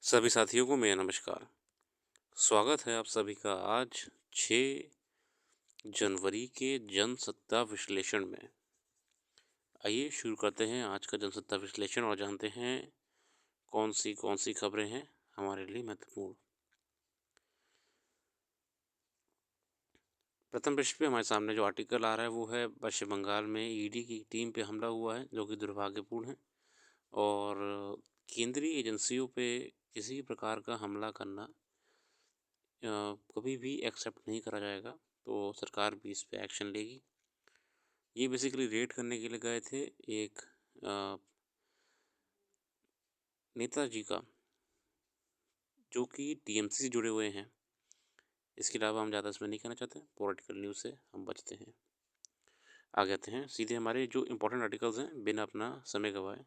सभी साथियों को मेरा नमस्कार। स्वागत है आप सभी का आज 6 जनवरी के जनसत्ता विश्लेषण में। आइए शुरू करते हैं आज का जनसत्ता विश्लेषण और जानते हैं कौन सी खबरें हैं हमारे लिए महत्वपूर्ण। प्रथम पृष्ठ पे हमारे सामने जो आर्टिकल आ रहा है वो है पश्चिम बंगाल में ईडी की टीम पे हमला हुआ है जो कि दुर्भाग्यपूर्ण है और केंद्रीय एजेंसियों पे किसी प्रकार का हमला करना कभी भी एक्सेप्ट नहीं करा जाएगा। तो सरकार भी इस पे एक्शन लेगी। ये बेसिकली रेड करने के लिए गए थे एक नेताजी का जो कि टीएमसी से जुड़े हुए हैं। इसके अलावा हम ज़्यादा इसमें नहीं कहना चाहते, पॉलिटिकल न्यूज़ से हम बचते हैं। आगे आते हैं सीधे हमारे जो इम्पोर्टेंट आर्टिकल्स हैं बिना अपना समय गवाए।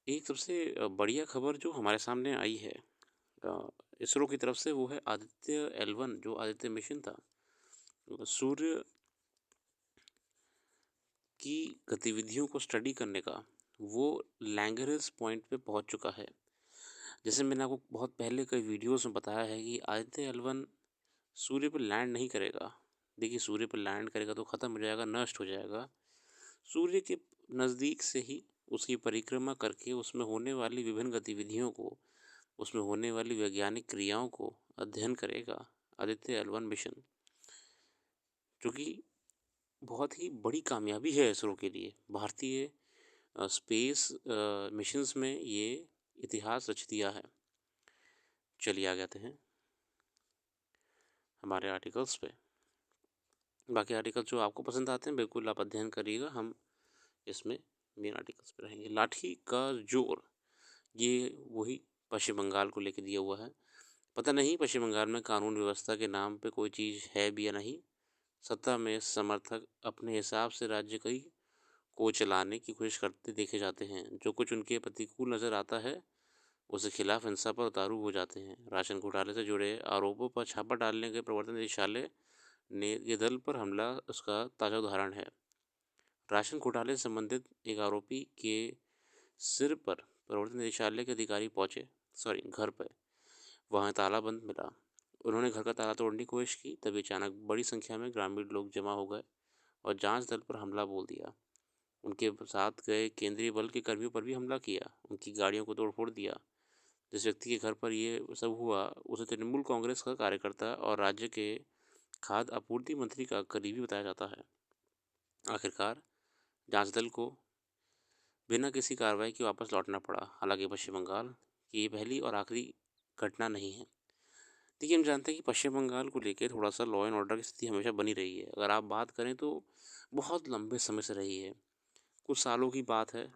एक सबसे बढ़िया खबर जो हमारे सामने आई है इसरो की तरफ से वो है आदित्य L1 जो आदित्य मिशन था सूर्य की गतिविधियों को स्टडी करने का, वो लैंगरस पॉइंट पे पहुंच चुका है। जैसे मैंने आपको बहुत पहले कई वीडियोस में बताया है कि आदित्य L1 सूर्य पर लैंड नहीं करेगा। देखिए सूर्य पर लैंड करेगा तो ख़त्म हो जाएगा, नष्ट हो जाएगा। सूर्य के नज़दीक से ही उसकी परिक्रमा करके उसमें होने वाली विभिन्न गतिविधियों को, उसमें होने वाली वैज्ञानिक क्रियाओं को अध्ययन करेगा आदित्य L1 मिशन, जो कि बहुत ही बड़ी कामयाबी है इसरो के लिए। भारतीय स्पेस मिशंस में ये इतिहास रच दिया है। चलिए आ जाते हैं हमारे आर्टिकल्स पे। बाकी आर्टिकल जो आपको पसंद आते हैं बिल्कुल आप अध्ययन करिएगा, हम इसमें मेन आर्टिकल्स पे रहेंगे। लाठी का जोर, ये वही पश्चिम बंगाल को लेकर दिया हुआ है। पता नहीं पश्चिम बंगाल में कानून व्यवस्था के नाम पे कोई चीज़ है भी या नहीं। सत्ता में समर्थक अपने हिसाब से राज्य को चलाने की कोशिश करते देखे जाते हैं। जो कुछ उनके प्रतिकूल नज़र आता है उसके खिलाफ हिंसा पर उतारू हो जाते हैं। राशन घोटाले से जुड़े आरोपों पर छापा डालने के प्रवर्तन निदेशालय ने ये दल पर हमला उसका ताज़ा उदाहरण है। राशन घोटाले से संबंधित एक आरोपी के सिर पर प्रवर्तन निदेशालय के अधिकारी पहुंचे, घर पर। वहां ताला बंद मिला। उन्होंने घर का ताला तोड़ने की कोशिश की, तभी अचानक बड़ी संख्या में ग्रामीण लोग जमा हो गए और जांच दल पर हमला बोल दिया। उनके साथ गए केंद्रीय बल के कर्मियों पर भी हमला किया, उनकी गाड़ियों को तोड़ फोड़ दिया। जिस व्यक्ति के घर पर ये सब हुआ उसे तृणमूल कांग्रेस का कार्यकर्ता और राज्य के खाद्य आपूर्ति मंत्री का करीबी बताया जाता है। आखिरकार जांच दल को बिना किसी कार्रवाई के वापस लौटना पड़ा। हालांकि पश्चिम बंगाल की ये पहली और आखिरी घटना नहीं है। देखिए हम जानते हैं कि पश्चिम बंगाल को लेकर थोड़ा सा लॉ एंड ऑर्डर की स्थिति हमेशा बनी रही है। अगर आप बात करें तो बहुत लंबे समय से रही है। कुछ सालों की बात है,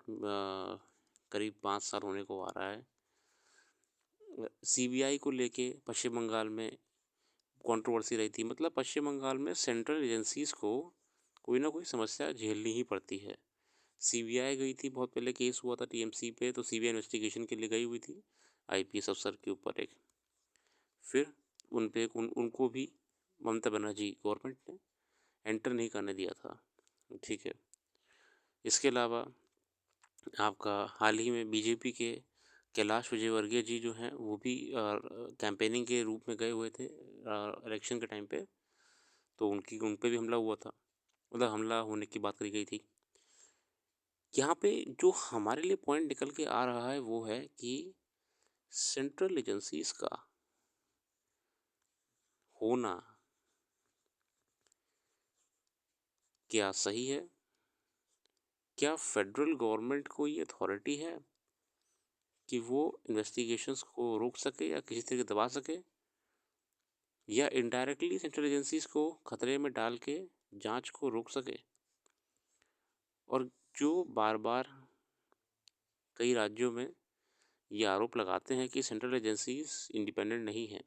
करीब 5 साल होने को आ रहा है। सीबीआई को लेके पश्चिम बंगाल में कंट्रोवर्सी रही थी। मतलब पश्चिम बंगाल में सेंट्रल एजेंसीज को कोई ना कोई समस्या झेलनी ही पड़ती है। सीबीआई गई थी, बहुत पहले केस हुआ था टीएमसी पे, तो सीबीआई इन्वेस्टिगेशन के लिए गई हुई थी आईपीएस अफसर के ऊपर एक। फिर उनको भी ममता बनर्जी गवर्नमेंट ने एंटर नहीं करने दिया था। ठीक है। इसके अलावा आपका हाल ही में बीजेपी के कैलाश विजयवर्गीय जी जो हैं वो भी कैंपेनिंग के रूप में गए हुए थे इलेक्शन के टाइम पे। तो उन पे भी हमला हुआ था, मतलब हमला होने की बात करी गई थी। यहाँ पे जो हमारे लिए पॉइंट निकल के आ रहा है वो है कि सेंट्रल एजेंसीज का होना क्या सही है? क्या फेडरल गवर्नमेंट को ये अथॉरिटी है कि वो इन्वेस्टिगेशंस को रोक सके या किसी तरीके दबा सके, या इनडायरेक्टली सेंट्रल एजेंसीज को खतरे में डाल के जांच को रोक सके? और जो बार बार कई राज्यों में ये आरोप लगाते हैं कि सेंट्रल एजेंसीज इंडिपेंडेंट नहीं हैं,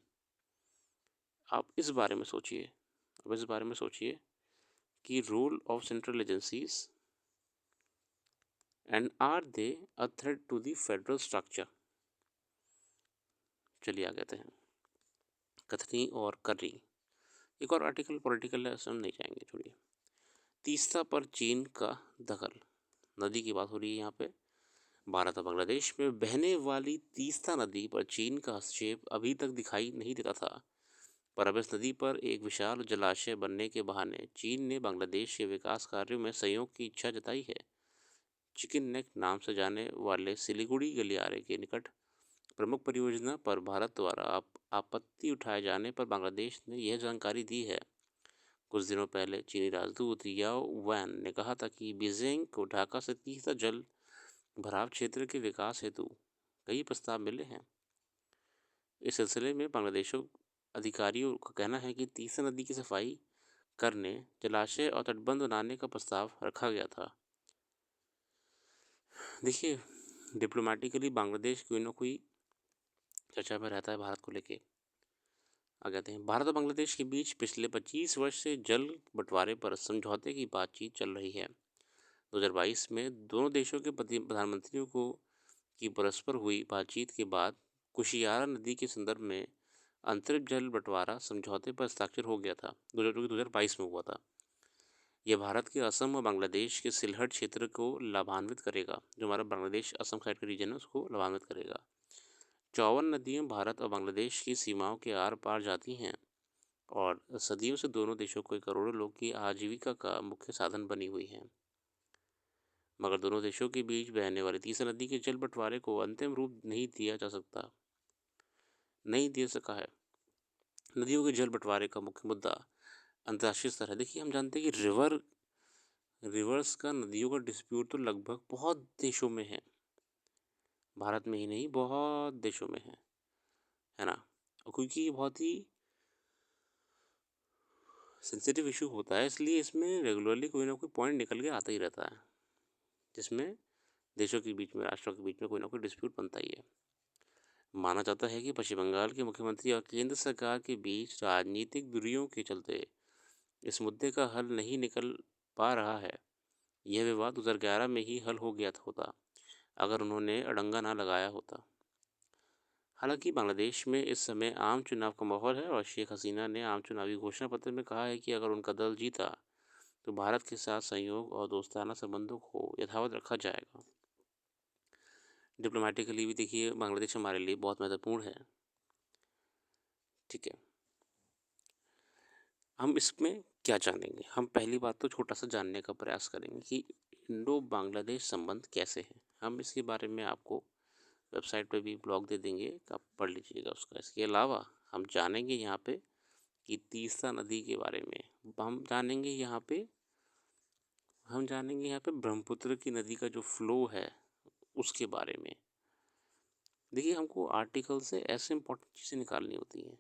आप इस बारे में सोचिए। अब इस बारे में सोचिए कि role of central agencies and are they a threat to the federal structure. चलिए आ गए हैं कथनी और कर्री। एक और आर्टिकल पॉलिटिकल है, हम नहीं जाएंगे, छोड़िए। तीस्ता पर चीन का दखल, नदी की बात हो रही है यहाँ पे। भारत और बांग्लादेश में बहने वाली तीस्ता नदी पर चीन का हस्तक्षेप अभी तक दिखाई नहीं देता था, पर अब इस नदी पर एक विशाल जलाशय बनने के बहाने चीन ने बांग्लादेश के विकास कार्यों में सहयोग की इच्छा जताई है। चिकन नेक नाम से जाने वाले सिलीगुड़ी गलियारे के निकट प्रमुख परियोजना पर भारत द्वारा आपत्ति उठाए जाने पर बांग्लादेश ने यह जानकारी दी है। कुछ दिनों पहले चीनी राजदूत याओ वैन ने कहा था कि बीजिंग को ढाका से तीस्ता जल भराव क्षेत्र के विकास हेतु कई प्रस्ताव मिले हैं। इस सिलसिले में बांग्लादेशों अधिकारियों का कहना है कि तीस्ता नदी की सफाई करने, जलाशय और तटबंध बनाने का प्रस्ताव रखा गया था। देखिए, डिप्लोमेटिकली बांग्लादेश कोई ना कोई चर्चा में रहता है भारत को लेके। आगे आते हैं। भारत और बांग्लादेश के बीच पिछले 25 वर्ष से जल बंटवारे पर समझौते की बातचीत चल रही है। 2022 में दोनों देशों के प्रधानमंत्रियों को की परस्पर हुई बातचीत के बाद कुशियारा नदी के संदर्भ में अंतरिम जल बंटवारा समझौते पर हस्ताक्षर हो गया था, जो कि 2022 में हुआ था। यह भारत के असम और बांग्लादेश के सिलहट क्षेत्र को लाभान्वित करेगा। जो हमारा बांग्लादेश असम साइड का रीजन है उसको लाभान्वित करेगा। 54 नदियां भारत और बांग्लादेश की सीमाओं के आर पार जाती हैं और सदियों से दोनों देशों को करोड़ों लोग की आजीविका का मुख्य साधन बनी हुई हैं। मगर दोनों देशों के बीच बहने वाली तीसरा नदी के जल बंटवारे को अंतिम रूप नहीं दिया सका है। नदियों के जल बंटवारे का मुख्य मुद्दा अंतर्राष्ट्रीय स्तर है। देखिए, हम जानते हैं कि रिवर्स का नदियों का डिस्प्यूट तो लगभग बहुत देशों में है, भारत में ही नहीं बहुत देशों में है ना। क्योंकि ये बहुत ही सेंसिटिव इशू होता है, इसलिए इसमें रेगुलरली कोई ना कोई पॉइंट निकल के आता ही रहता है, जिसमें देशों के बीच में, राष्ट्रों के बीच में कोई ना कोई डिस्प्यूट बनता ही है। माना जाता है कि पश्चिम बंगाल के मुख्यमंत्री और केंद्र सरकार के बीच राजनीतिक दूरियों के चलते इस मुद्दे का हल नहीं निकल पा रहा है। यह विवाद 2011 में ही हल हो गया होता अगर उन्होंने अड़ंगा ना लगाया होता। हालांकि बांग्लादेश में इस समय आम चुनाव का माहौल है और शेख हसीना ने आम चुनावी घोषणा पत्र में कहा है कि अगर उनका दल जीता तो भारत के साथ सहयोग और दोस्ताना संबंधों को यथावत रखा जाएगा। डिप्लोमेटिकली भी देखिए, बांग्लादेश हमारे लिए बहुत महत्वपूर्ण है। ठीक है, हम इसमें क्या जानेंगे। हम पहली बात तो छोटा सा जानने का प्रयास करेंगे कि इंडो बांग्लादेश संबंध कैसे हैं। हम इसके बारे में आपको वेबसाइट पे भी ब्लॉग दे देंगे, आप पढ़ लीजिएगा उसका। इसके अलावा हम जानेंगे यहाँ पे कि तीस्ता नदी के बारे में, हम जानेंगे यहाँ पे ब्रह्मपुत्र की नदी का जो फ्लो है उसके बारे में। देखिए, हमको आर्टिकल से ऐसे इंपॉर्टेंट चीज़ें निकालनी होती हैं।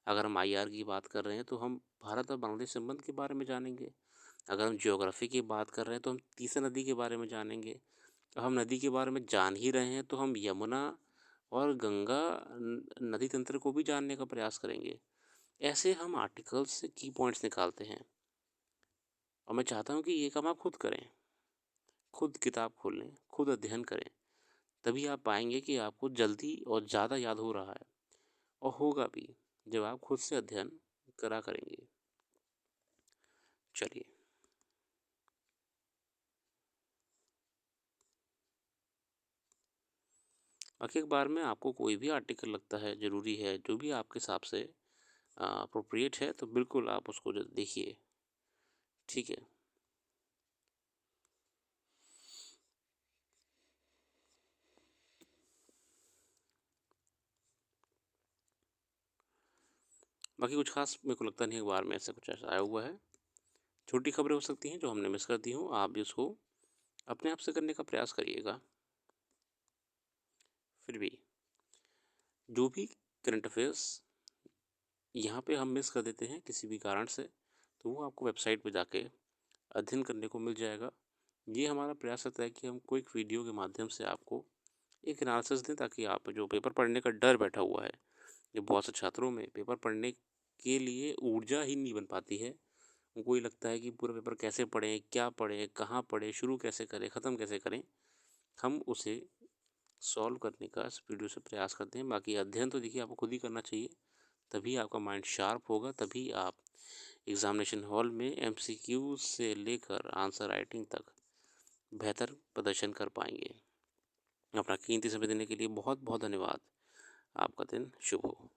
अगर हम आईआर की बात कर रहे हैं तो हम भारत और बांग्लादेश संबंध के बारे में जानेंगे। अगर हम ज्योग्राफी की बात कर रहे हैं तो हम तीसरा नदी के बारे में जानेंगे। हम नदी के बारे में जान ही रहे हैं तो हम यमुना और गंगा नदी तंत्र को भी जानने का प्रयास करेंगे। ऐसे हम आर्टिकल्स से की पॉइंट्स निकालते हैं और मैं चाहता हूँ कि ये काम आप खुद करें, खुद किताब खोलें, खुद अध्ययन करें। तभी आप पाएंगे कि आपको जल्दी और ज़्यादा याद हो रहा है, और होगा भी जब आप खुद से अध्ययन करा करेंगे। चलिए, बाकी अखबार में आपको कोई भी आर्टिकल लगता है ज़रूरी है, जो भी आपके हिसाब से अप्रोप्रिएट है, तो बिल्कुल आप उसको देखिए। ठीक है, बाकी कुछ खास मेरे को लगता नहीं अखबार में ऐसा कुछ ऐसा आया हुआ है। छोटी खबरें हो सकती हैं जो हमने मिस कर दी हूँ, आप भी उसको अपने आप से करने का प्रयास करिएगा। फिर भी जो भी करंट अफेयर्स यहाँ पे हम मिस कर देते हैं किसी भी कारण से, तो वो आपको वेबसाइट पे जाके अध्ययन करने को मिल जाएगा। ये हमारा प्रयास रहता है कि हम कोई वीडियो के माध्यम से आपको एक एनालिसिस दें, ताकि आप जो पेपर पढ़ने का डर बैठा हुआ है, ये बहुत से छात्रों में पेपर पढ़ने के लिए ऊर्जा ही नहीं बन पाती है। उनको ये लगता है कि पूरा पेपर कैसे पढ़ें, क्या पढ़ें, कहाँ पढ़ें, शुरू कैसे करें, ख़त्म कैसे करें। हम उसे सॉल्व करने का इस वीडियो से प्रयास करते हैं। बाकी अध्ययन तो देखिए आपको खुद ही करना चाहिए, तभी आपका माइंड शार्प होगा, तभी आप एग्ज़ामिनेशन हॉल में एमसीक्यू से लेकर आंसर राइटिंग तक बेहतर प्रदर्शन कर पाएंगे। अपना कीमती समय देने के लिए बहुत बहुत धन्यवाद। आपका दिन शुभ हो।